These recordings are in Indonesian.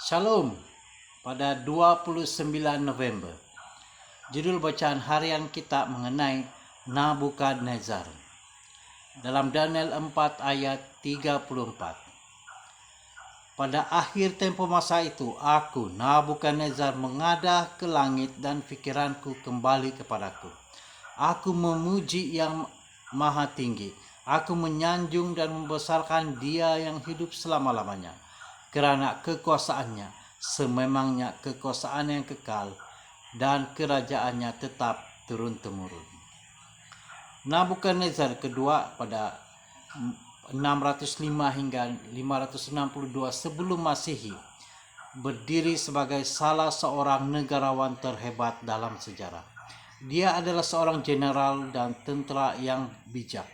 Shalom, pada 29 November. Judul bacaan harian kita mengenai Nabukadnezar. Dalam Daniel 4 ayat 34. Pada akhir tempo masa itu, aku, Nabukadnezar, mengadah ke langit dan pikiranku kembali kepadaku. Aku memuji yang maha tinggi. Aku menyanjung dan membesarkan Dia yang hidup selama-lamanya. Kerana kekuasaannya, sememangnya kekuasaan yang kekal, dan kerajaannya tetap turun-temurun. Nabukadnezar kedua pada 605 hingga 562 sebelum Masehi berdiri sebagai salah seorang negarawan terhebat dalam sejarah. Dia adalah seorang jenderal dan tentara yang bijak,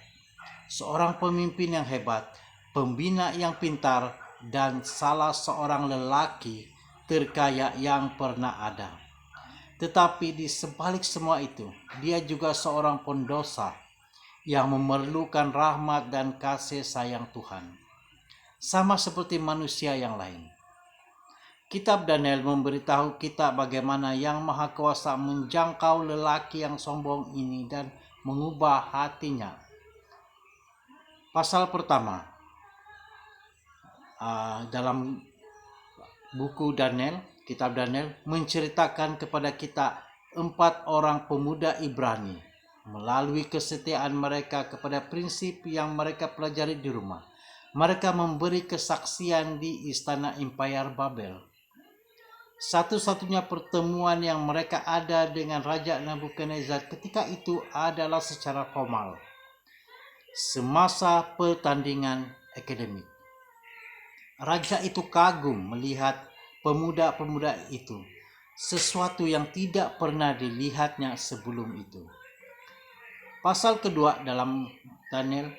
seorang pemimpin yang hebat, pembina yang pintar, dan salah seorang lelaki terkaya yang pernah ada. Tetapi di sebalik semua itu, dia juga seorang pendosa yang memerlukan rahmat dan kasih sayang Tuhan, sama seperti manusia yang lain. Kitab Daniel memberitahu kita bagaimana Yang Maha Kuasa menjangkau lelaki yang sombong ini dan mengubah hatinya. Pasal pertama dalam buku Daniel, kitab Daniel, menceritakan kepada kita 4 orang pemuda Ibrani melalui kesetiaan mereka kepada prinsip yang mereka pelajari di rumah. Mereka memberi kesaksian di istana Empire Babel. Satu-satunya pertemuan yang mereka ada dengan Raja Nabukadnezar ketika itu adalah secara formal, semasa pertandingan akademik. Raja itu kagum melihat pemuda-pemuda itu, sesuatu yang tidak pernah dilihatnya sebelum itu. Pasal kedua dalam Daniel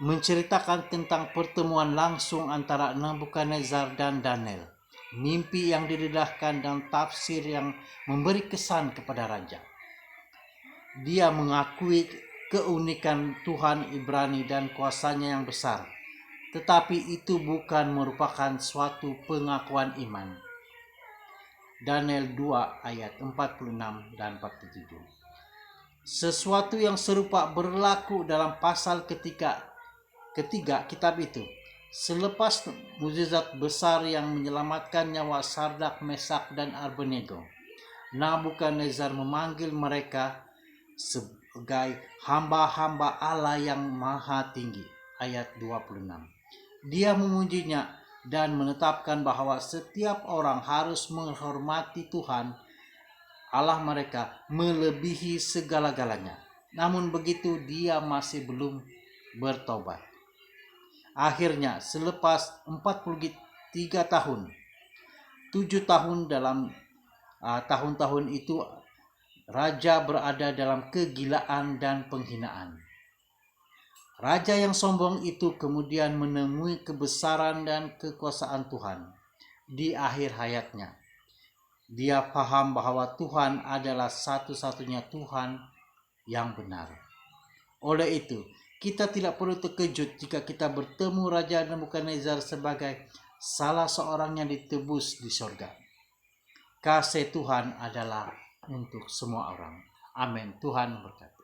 menceritakan tentang pertemuan langsung antara Nabukadnezar dan Daniel, mimpi yang didedahkan dan tafsir yang memberi kesan kepada raja. Dia mengakui keunikan Tuhan Ibrani dan kuasanya yang besar, tetapi itu bukan merupakan suatu pengakuan iman. Daniel 2 ayat 46 dan 47. Sesuatu yang serupa berlaku dalam pasal ketiga kitab itu. Selepas mukjizat besar yang menyelamatkan nyawa Sardak, Mesak, dan Abednego, Nabukadnezar memanggil mereka sebagai hamba-hamba Allah yang maha tinggi. Ayat 26. Dia memujinya dan menetapkan bahwa setiap orang harus menghormati Tuhan Allah mereka melebihi segala-galanya. Namun begitu dia masih belum bertobat. Akhirnya selepas 43 tahun, 7 tahun dalam tahun-tahun itu raja berada dalam kegilaan dan penghinaan. Raja yang sombong itu kemudian menemui kebesaran dan kekuasaan Tuhan di akhir hayatnya. Dia paham bahwa Tuhan adalah satu-satunya Tuhan yang benar. Oleh itu, kita tidak perlu terkejut jika kita bertemu Raja Nabukadnezar sebagai salah seorang yang ditebus di surga. Kasih Tuhan adalah untuk semua orang. Amin. Tuhan berkati.